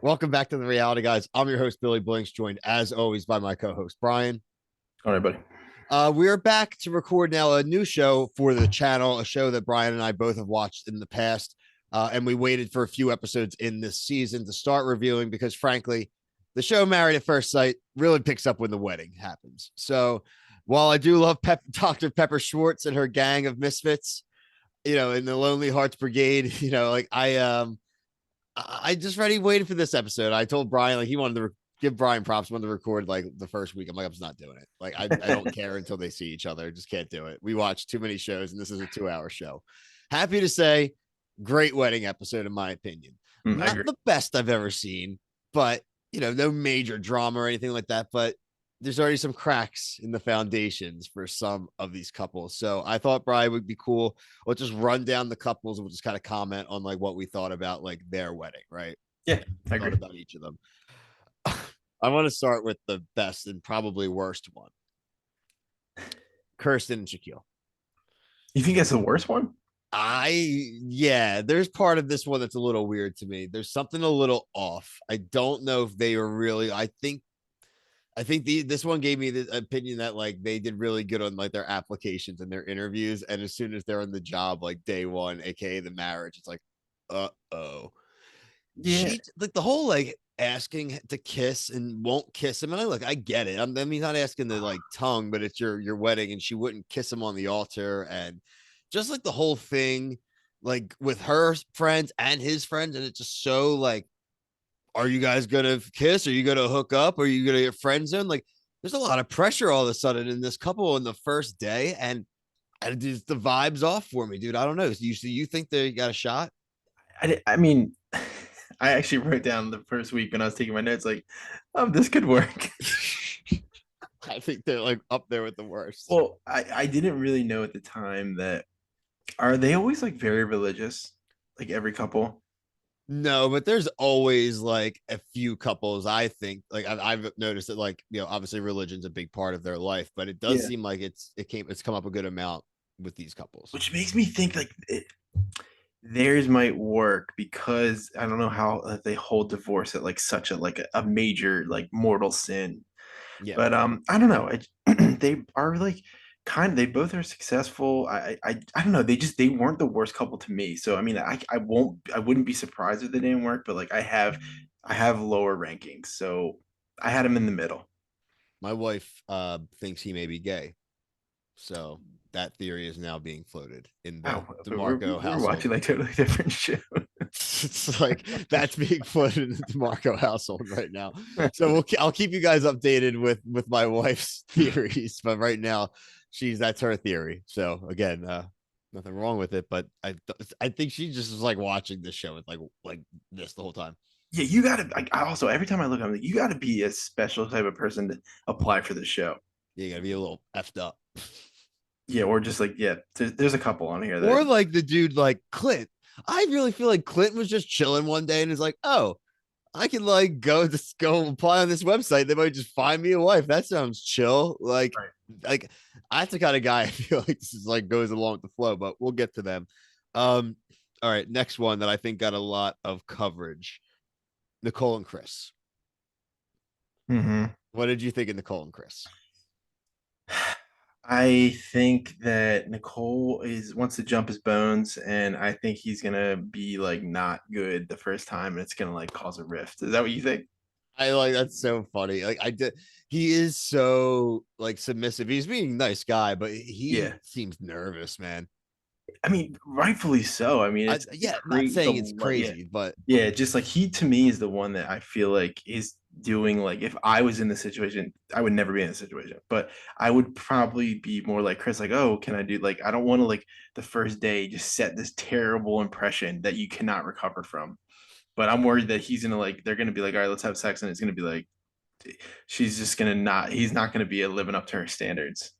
Welcome back to the Reality Guys. I'm your host, Billy Blinks, joined as always by my co-host, Brian. All right, buddy. We are back to record now a new show for the channel, a show that Brian and I both have watched in the past. And we waited for a few episodes in this season to start reviewing because, frankly, the show Married at First Sight really picks up when the wedding happens. So while I do love Dr. Pepper Schwartz and her gang of misfits, in the Lonely Hearts Brigade, I just ready waiting for this episode. I told Brian like he wanted to give Brian props, wanted to record like the first week. I'm like, I'm just not doing it. Like I don't care until they see each other. Just can't do it. We watch too many shows, and this is a 2-hour show. Happy to say, great wedding episode in my opinion. I Not agree. the best I've ever seen, but no major drama or anything like that. But there's already some cracks in the foundations for some of these couples. So I thought Brian would be cool. We'll just run down the couples and we'll just kind of comment on like what we thought about like their wedding, right? Yeah, I Thought agree. about each of them. I want to start with the best and probably worst one. Kirsten and Shaquille. You think that's the worst one? Yeah, there's part of this one that's a little weird to me. There's something a little off. I don't know if they are really, I think this one gave me the opinion that like they did really good on like their applications and their interviews, and as soon as they're in the job, like day one, aka the marriage, it's like, oh, Yeah. she like the whole like asking to kiss and won't kiss him, and I get it. I mean, not asking the like tongue, but it's your wedding, and she wouldn't kiss him on the altar, and just like the whole thing, like with her friends and his friends, and it's just so like are you guys gonna kiss? Are you gonna hook up? Are you gonna get friend zone? Like, there's a lot of pressure all of a sudden in this couple on the first day, and just the vibes off for me, dude. I don't know. You think they got a shot? I mean, I actually wrote down the first week when I was taking my notes, like, this could work. I think they're like up there with the worst. Well, I didn't really know at the time that are they always like very religious, like every couple? No, but there's always like a few couples. I think like I've noticed that like obviously religion's a big part of their life, but it does Yeah. seem like it's come up a good amount with these couples. Which makes me think like theirs might work because I don't know how they hold divorce at like such a major like mortal sin. Yeah. But I don't know. They are like they both are successful. I don't know. They weren't the worst couple to me. So I mean, I wouldn't be surprised if they didn't work. But like I have lower rankings, so I had them in the middle. My wife thinks he may be gay. So that theory is now being floated in the Wow, but DeMarco we're household. watching like totally different show. It's like that's being floated in the DeMarco household right now. So I'll keep you guys updated with my wife's theories, but right now that's her theory. So again, nothing wrong with it, but I think she just is like watching this show with like this the whole time. Yeah, you gotta. I also every time I look, I'm like, you gotta be a special type of person to apply for this show. Yeah, you gotta be a little effed up. Yeah, or just like yeah, there's a couple on here that Or like the dude like Clint. I really feel like Clint was just chilling one day and is like, oh, I can like go apply on this website. They might just find me a wife. That sounds chill. right. Like that's the kind of guy I feel like this is like goes along with the flow, but we'll get to them. All right, next one that I think got a lot of coverage. Nicole and Chris. Hmm. What did you think of Nicole and Chris? I think that Nicole is wants to jump his bones, and I think he's gonna be like not good the first time, and it's gonna like cause a rift. Is that what you think? I like that's so funny. Like I did he is so like submissive. He's being a nice guy, but he Yeah. seems nervous, man. I mean, rightfully so. I mean, it's Yeah, not great. saying it's Yeah, crazy, but yeah. Just like he to me is the one that I feel like is doing like if I was in the situation, I would never be in the situation, but I would probably be more like Chris, like, oh, can I do like I don't want to like the first day just set this terrible impression that you cannot recover from. But I'm worried that he's gonna like they're gonna be like, all right, let's have sex, and it's gonna be like she's just gonna not he's not gonna be living up to her standards.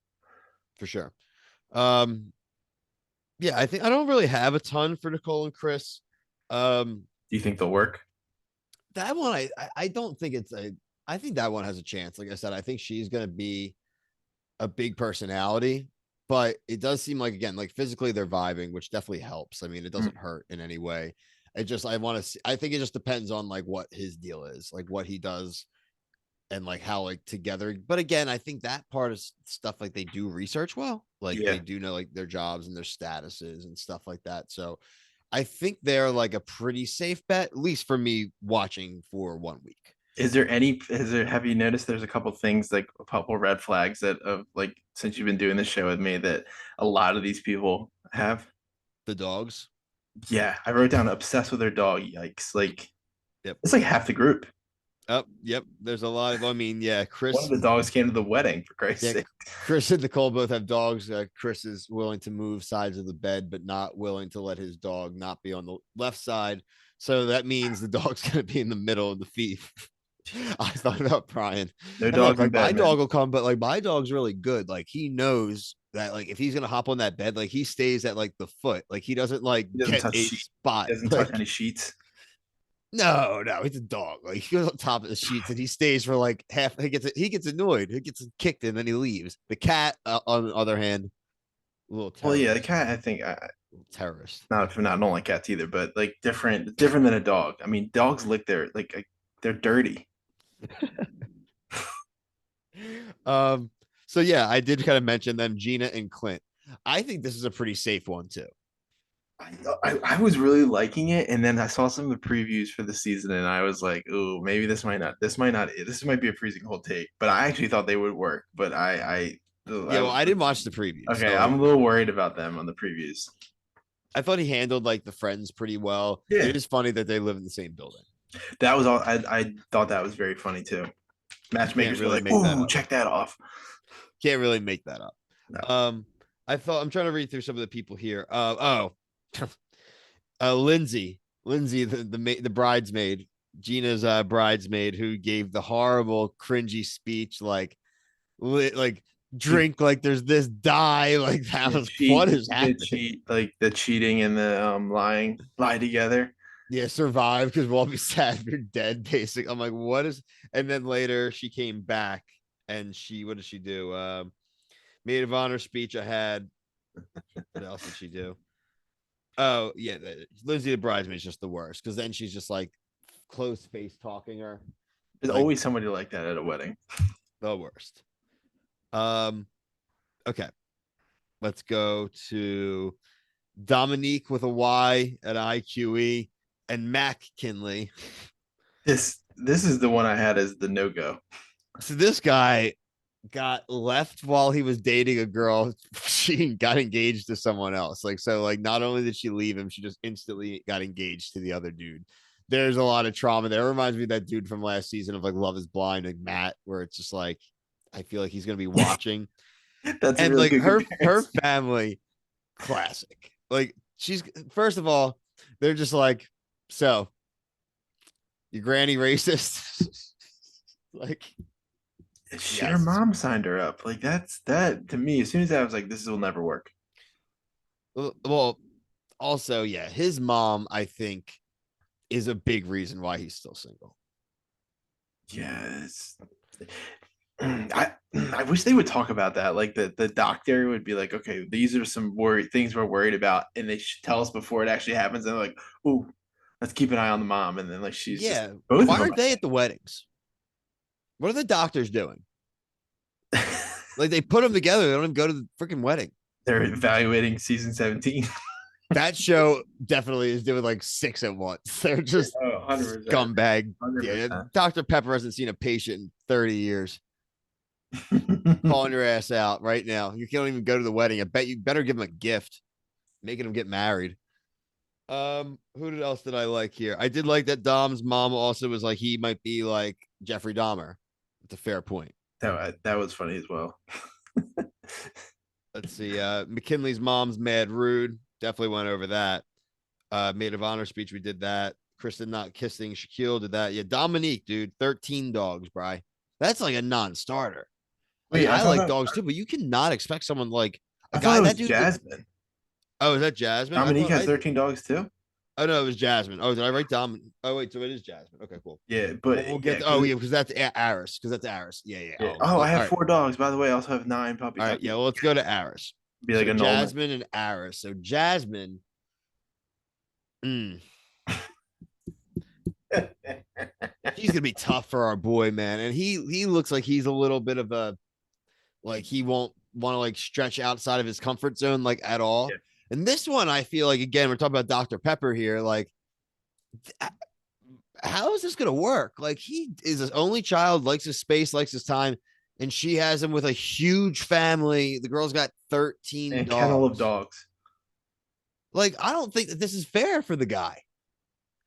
for sure. Um, yeah, I think I don't really have a ton for Nicole and Chris. Um, Do you think they'll work? that one I don't think it's a I think that one has a chance. Like I said, I think she's gonna be a big personality, but it does seem like again, like physically they're vibing, which definitely helps. I mean, it Mm. doesn't hurt in any way. I think it just depends on like what his deal is, like what he does and like how like together. But again, I think that part of stuff like they do research well, like Yeah. they do know like their jobs and their statuses and stuff like that. So I think they're like a pretty safe bet, at least for me watching for 1 week. Have you noticed there's a couple things like a couple red flags that of like since you've been doing this show with me that a lot of these people have? The dogs. Yeah, I wrote down obsessed with their dog. Yikes. Like Yep. it's like half the group. Oh, yep. There's a lot of, I mean, yeah, One of the dogs came to the wedding, for Christ's Yeah, sake. Chris and Nicole both have dogs. Chris is willing to move sides of the bed, but not willing to let his dog not be on the left side. So that means the dog's going to be in the middle of the feet. I thought about Brian. No And look, dogs in like my bed, man. dog will come, but like my dog's really good. Like he knows that like if he's gonna hop on that bed, like he stays at like the foot. Like he doesn't like He doesn't get touch a sheet. spot. He doesn't touch Like any sheets. no, he's a dog. Like he goes on top of the sheets and he stays for like half. He gets annoyed. He gets kicked and then he leaves. The cat, on the other hand, a little Well, yeah, the terrorist. cat. I think Little terrorist. not I don't like cats either, but like different than a dog. I mean, dogs lick their they're dirty. Um. So yeah, I did kind of mention them, Gina and Clint. I think this is a pretty safe one too. I was really liking it, and then I saw some of the previews for the season, and I was like, "Oh, maybe this might be a freezing cold take." But I actually thought they would work. But Yeah, I well, was I didn't watch the preview, okay. so I'm a little worried about them on the previews. I thought he handled like the friends pretty well. Yeah, It is funny that they live in the same building. that was all. I thought that was very funny too. Can't Matchmakers were really like, make that "Oh, up. check that off." Can't really make that up. No, Um, I'm trying to read through some of the people here. Lindsay, the bridesmaid, Gina's bridesmaid, who gave the horrible, cringy speech, like she drink like there's this, die like that was what is happening. like the cheating and the lying lie together. Yeah, survive because we'll all be sad if you're dead. Basic. I'm like, what is? And then later she came back and what did she do? Maid of honor speech. I had. What else did she do? Oh yeah, Lindsay the bridesmaid is just the worst because then she's just like close face talking her There's like always somebody like that at a wedding. the worst. Um, okay, let's go to Dominique with a Y at IQE and Mac Kinley. This is the one I had as the no go. So this guy got left while he was dating a girl. She got engaged to someone else. Like so, like not only did she leave him, she just instantly got engaged to the other dude. There's a lot of trauma there. It reminds me of that dude from last season of like Love Is Blind, like Matt, where it's just like I feel like he's gonna be watching. That's a And really like good her comparison. family, classic. Like she's first of all, they're just like, so your granny racist. Like, Her yes. mom signed her up. Like that to me. As soon as I was like, this will never work. Well, also, yeah, his mom, I think, is a big reason why he's still single. Yes. I wish they would talk about that. Like the doctor would be like, okay, these are some things we're worried about, and they should tell us before it actually happens. And they're like, oh, let's keep an eye on the mom. And then like she's just Yeah. both of Why them. aren't they at the weddings? What are the doctors doing? Like they put them together. They don't even go to the freaking wedding. They're evaluating season 17. That show definitely is doing like six at once. They're just Oh, 100%. scumbag. Yeah, 100%. Dr. Pepper hasn't seen a patient in 30 years. Calling your ass out right now. You can't even go to the wedding. I bet you better give him a gift, making him get married. Who else did I like here? I did like that Dom's mom also was like he might be like Jeffrey Dahmer. It's a fair point. That was funny as well. Let's see. McKinley's mom's mad rude. Definitely went over that. Maid of honor speech. We did that. Kristen not kissing Shaquille did that. Yeah, Dominique, dude, 13 dogs, Bry. That's like a non-starter. Like Wait, I like dogs too, but you cannot expect someone like a I thought guy it was that dude. Jasmine. Oh, is that Jasmine? I Dominique thought has I. 13 dogs too. Oh no, it was Jasmine. Oh, did I write Dom? Oh wait, so it is Jasmine. Okay, cool. Yeah, Well, but we'll yeah, get. Oh yeah, because that's Aris. Because that's Aris. Yeah, yeah. yeah. Oh, Oh, well, I all have right, 4 dogs, by the way. I also have 9 all puppies. right. Yeah, well, let's go to Aris. Be like So annulment. Jasmine and Aris. So Jasmine. Mm, She's gonna be tough for our boy, man. And he looks like he's a little bit of a like he won't want to like stretch outside of his comfort zone like at all. Yeah. And this one, I feel like again, we're talking about Dr. Pepper here. Like, how is this gonna work? Like, he is his only child, likes his space, likes his time, and she has him with a huge family. The girl's got 13 And kennel of dogs. dogs. Like, I don't think that this is fair for the guy.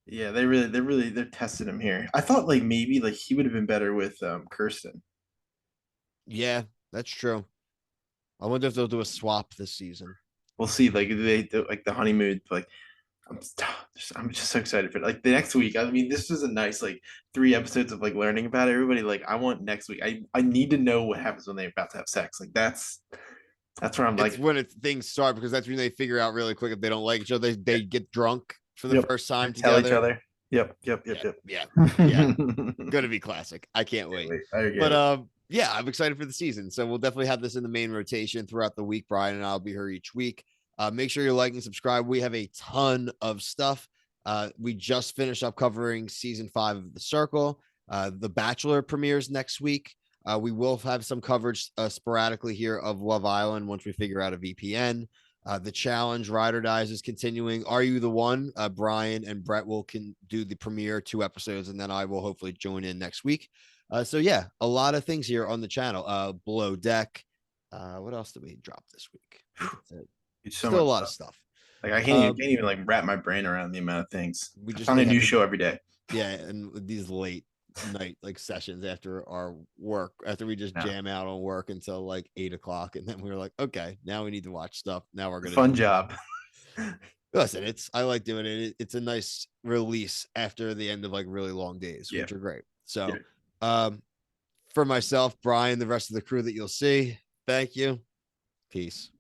Yeah, they're testing him here. I thought like maybe like he would have been better with Kirsten. Yeah, that's true. I wonder if they'll do a swap this season. We'll see. Like like the honeymoon. Like I'm just so excited for it. Like the next week. I mean, this was a nice like 3 episodes of like learning about everybody. Like I want next week. I need to know what happens when they're about to have sex. Like that's where I'm It's like, when things start because that's when they figure out really quick if they don't like each other. They get drunk for the yep, first time and tell each together. other. Yep, yep, yep, Yeah, yep. yeah, yeah. Can't Gonna be classic. I can't wait. wait. I But get it. yeah, I'm excited for the season. So we'll definitely have this in the main rotation throughout the week. Brian and I'll be here each week. Make sure you're liking, subscribe. We have a ton of stuff. We just finished up covering season 5 of The Circle. The Bachelor premieres next week. We will have some coverage sporadically here of Love Island once we figure out a VPN. The challenge Ride or Dies is continuing. Are You the One? Brian and Brett will can do the premiere 2 episodes, and then I will hopefully join in next week. So yeah, a lot of things here on the channel. Below Deck. What else did we drop this week? I think that's it. It's so Still a much lot of stuff. stuff. Like I Um, can't even like wrap my brain around the amount of things. we I just found a may have new to, show every day. yeah, and these late night like sessions after our work, after we just Yeah. jam out on work until like 8 o'clock, and then we were like, okay, now we need to watch stuff. Now we're gonna Fun do it. job. Listen, I like doing it. It's a nice release after the end of like really long days, Yeah. which are great. Yeah. So, for myself, Brian, the rest of the crew that you'll see, thank you. Peace.